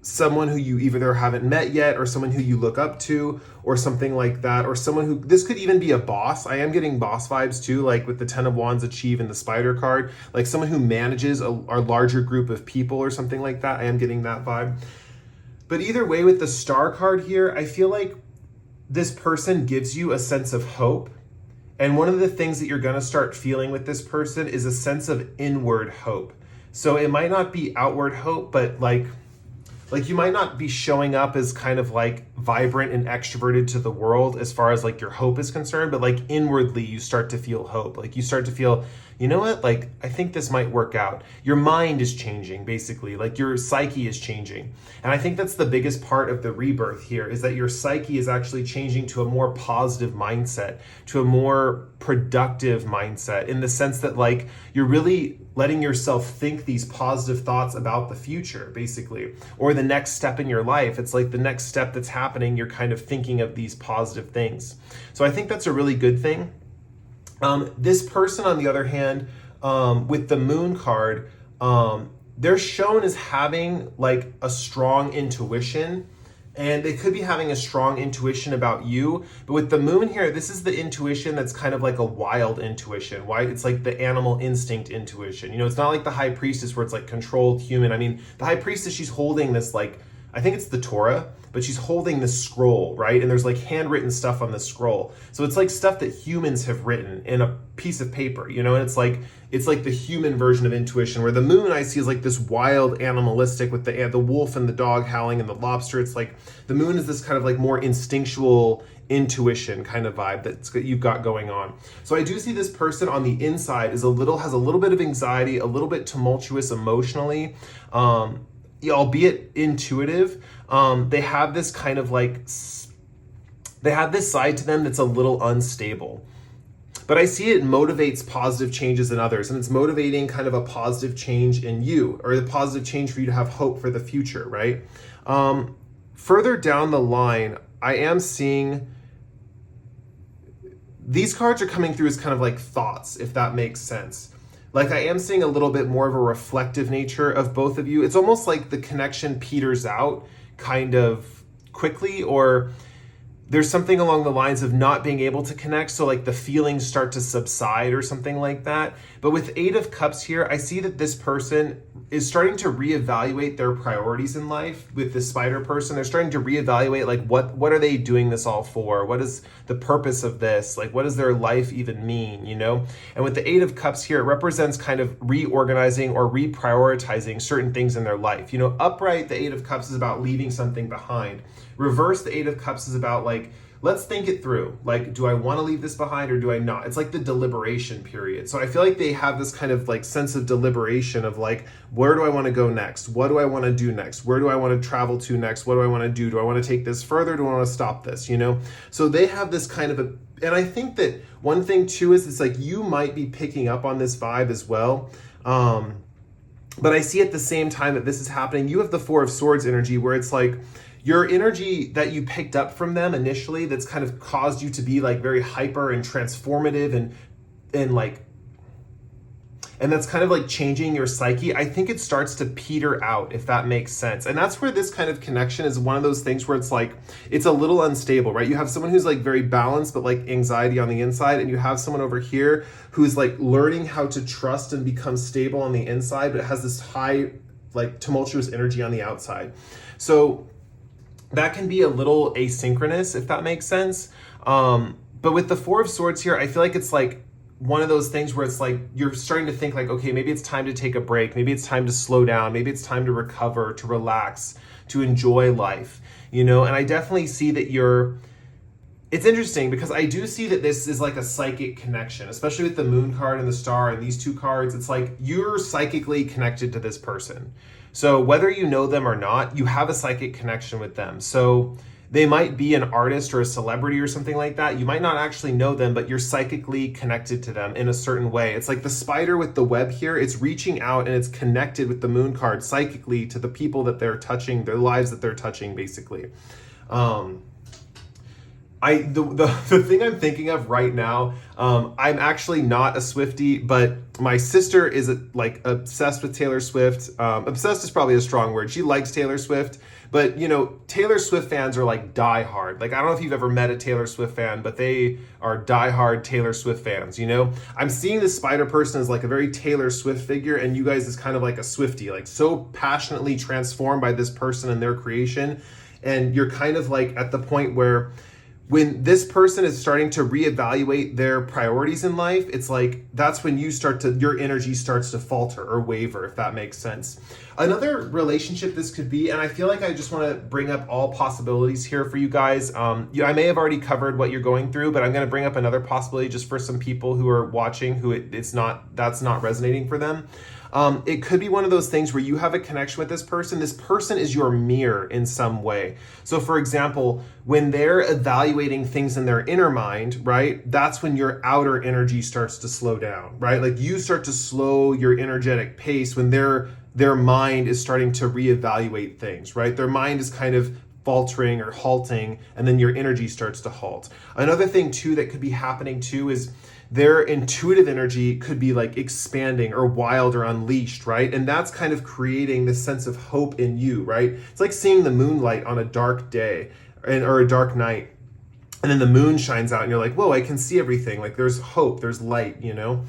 someone who you either haven't met yet, or someone who you look up to, or something like that, or someone who, this could even be a boss. I am getting boss vibes too, like with the Ten of Wands achieve and the Spider card, like someone who manages a larger group of people or something like that. I am getting that vibe. But either way, with the Star card here, I feel like this person gives you a sense of hope. And one of the things that you're going to start feeling with this person is a sense of inward hope. So it might not be outward hope, but like you might not be showing up as kind of like vibrant and extroverted to the world as far as like your hope is concerned, but like inwardly you start to feel hope. Like you start to feel, you know what, like I think this might work out. Your mind is changing, basically, like your psyche is changing. And I think that's the biggest part of the rebirth here, is that your psyche is actually changing to a more positive mindset, to a more productive mindset, in the sense that like you're really letting yourself think these positive thoughts about the future, basically, or the next step in your life. It's like the next step that's happening, you're kind of thinking of these positive things. So I think that's a really good thing. This person, on the other hand, with the Moon card, they're shown as having like a strong intuition, And they could be having a strong intuition about you. But with the moon here, this is the intuition that's kind of like a wild intuition. Why? It's like the animal instinct intuition. You know, it's not like the high priestess where it's like controlled human. I mean, the high priestess, she's holding this like, I think it's the Torah, but she's holding this scroll, right? And there's like handwritten stuff on the scroll. So it's like stuff that humans have written in a piece of paper, you know? And it's like the human version of intuition, where the moon I see is like this wild animalistic with the wolf and the dog howling and the lobster. It's like the moon is this kind of like more instinctual intuition kind of vibe that you've got going on. So I do see this person on the inside has a little bit of anxiety, a little bit tumultuous emotionally, albeit intuitive. They have this kind of like, they have this side to them that's a little unstable. But I see it motivates positive changes in others, and it's motivating kind of a positive change in you, or the positive change for you to have hope for the future, right? Further down the line, I am seeing these cards are coming through as kind of like thoughts, if that makes sense. Like I am seeing a little bit more of a reflective nature of both of you. It's almost like the connection peters out kind of quickly, or there's something along the lines of not being able to connect. So like the feelings start to subside or something like that. But with 8 of Cups here, I see that this person is starting to reevaluate their priorities in life. With this spider person, they're starting to reevaluate like what are they doing this all for? What is the purpose of this? Like what does their life even mean, you know? And with the 8 of Cups here, it represents kind of reorganizing or reprioritizing certain things in their life. You know, upright, the 8 of Cups is about leaving something behind. Reverse, the 8 of Cups is about like, let's think it through. Like, do I want to leave this behind or do I not? It's like the deliberation period. So I feel like they have this kind of like sense of deliberation of like, where do I want to go next? What do I want to do next? Where do I want to travel to next? What do I want to do? Do I want to take this further? Do I want to stop this? You know? So they have this kind of a, and I think that one thing too is it's like you might be picking up on this vibe as well. But I see at the same time that this is happening, you have the 4 of Swords energy where it's like, your energy that you picked up from them initially that's kind of caused you to be like very hyper and transformative and like, and that's kind of like changing your psyche. I think it starts to peter out, if that makes sense. And that's where this kind of connection is one of those things where it's like, it's a little unstable, right? You have someone who's like very balanced, but like anxiety on the inside. And you have someone over here who's like learning how to trust and become stable on the inside, but it has this high, like tumultuous energy on the outside. So that can be a little asynchronous, if that makes sense. But with the 4 of Swords here, I feel like it's like one of those things where it's like you're starting to think like, okay, maybe it's time to take a break. Maybe it's time to slow down. Maybe it's time to recover, to relax, to enjoy life, you know? And I definitely see that it's interesting because I do see that this is like a psychic connection, especially with the moon card and the star and these 2 cards. It's like you're psychically connected to this person. So whether you know them or not, you have a psychic connection with them. So they might be an artist or a celebrity or something like that. You might not actually know them, but you're psychically connected to them in a certain way. It's like the spider with the web here. It's reaching out and it's connected with the moon card psychically to the people that they're touching, their lives that they're touching, basically. The thing I'm thinking of right now, I'm actually not a Swiftie, but my sister is like obsessed with Taylor Swift. Obsessed is probably a strong word. She likes Taylor Swift, but you know, Taylor Swift fans are like diehard. Like I don't know if you've ever met a Taylor Swift fan, but they are diehard Taylor Swift fans. You know, I'm seeing this spider person as like a very Taylor Swift figure, and you guys is kind of like a Swiftie, like so passionately transformed by this person and their creation, and you're kind of like at the point where, when this person is starting to reevaluate their priorities in life, it's like that's when your energy starts to falter or waver, if that makes sense. Another relationship this could be, and I feel like I just want to bring up all possibilities here for you guys. I may have already covered what you're going through, but I'm going to bring up another possibility just for some people who are watching who that's not resonating for them. It could be one of those things where you have a connection with this person. This person is your mirror in some way. So for example, when they're evaluating things in their inner mind, right, that's when your outer energy starts to slow down, right? Like you start to slow your energetic pace when their mind is starting to reevaluate things, right? Their mind is kind of faltering or halting, and then your energy starts to halt. Another thing too that could be happening too is their intuitive energy could be like expanding or wild or unleashed, right? And that's kind of creating this sense of hope in you, right? It's like seeing the moonlight on a dark day or a dark night. And then the moon shines out and you're like, whoa, I can see everything. Like there's hope, there's light, you know?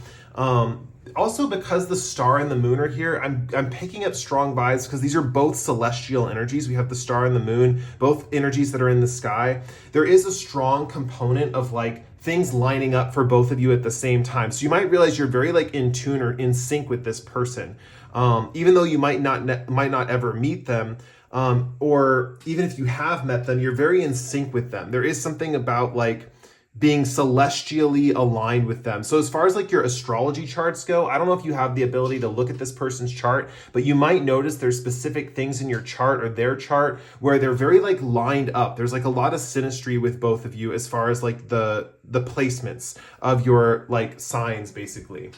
Also, because the star and the moon are here, I'm picking up strong vibes because these are both celestial energies. We have the star and the moon, both energies that are in the sky. There is a strong component of like things lining up for both of you at the same time. So you might realize you're very like in tune or in sync with this person. Even though you might not ever meet them, or even if you have met them, you're very in sync with them. There is something about like being celestially aligned with them. So as far as like your astrology charts go, I don't know if you have the ability to look at this person's chart, but you might notice there's specific things in your chart or their chart where they're very like lined up. There's like a lot of synastry with both of you as far as like the placements of your like signs basically.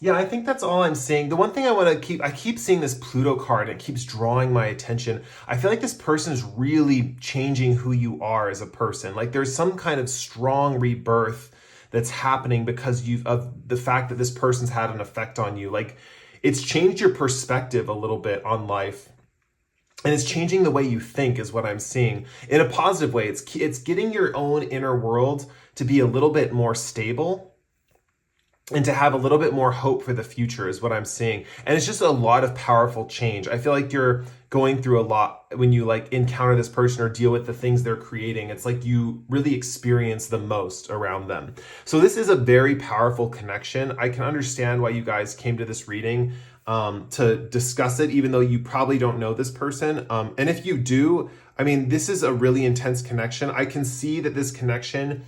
Yeah, I think that's all I'm seeing. The one thing I keep seeing this Pluto card and it keeps drawing my attention. I feel like this person is really changing who you are as a person. Like there's some kind of strong rebirth that's happening because of the fact that this person's had an effect on you. Like it's changed your perspective a little bit on life. And it's changing the way you think is what I'm seeing. In a positive way, it's getting your own inner world to be a little bit more stable and to have a little bit more hope for the future is what I'm seeing. And it's just a lot of powerful change. I feel like you're going through a lot when you like encounter this person or deal with the things they're creating. It's like you really experience the most around them. So this is a very powerful connection. I can understand why you guys came to this reading to discuss it, even though you probably don't know this person. And if you do, I mean, this is a really intense connection. I can see that this connection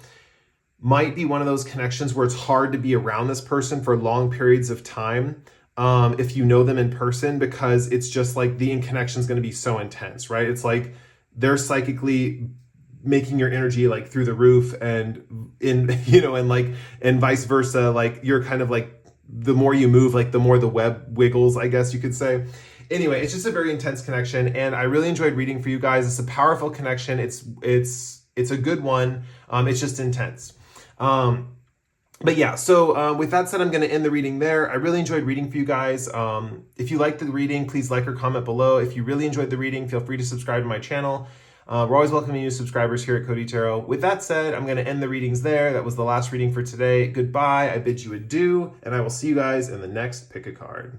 might be one of those connections where it's hard to be around this person for long periods of time if you know them in person, because it's just like the connection is going to be so intense, right? It's like they're psychically making your energy like through the roof and and vice versa. Like you're kind of like, the more you move, like the more the web wiggles, I guess you could say. Anyway, it's just a very intense connection and I really enjoyed reading for you guys. It's a powerful connection. It's a good one. It's just intense. But yeah, so with that said, I'm going to end the reading there. I really enjoyed reading for you guys. If you liked the reading, please like or comment below. If you really enjoyed the reading, feel free to subscribe to my channel. We're always welcoming new subscribers here at Cody Tarot. With that said, I'm going to end the readings there. That was the last reading for today. Goodbye. I bid you adieu, and I will see you guys in the next pick a card.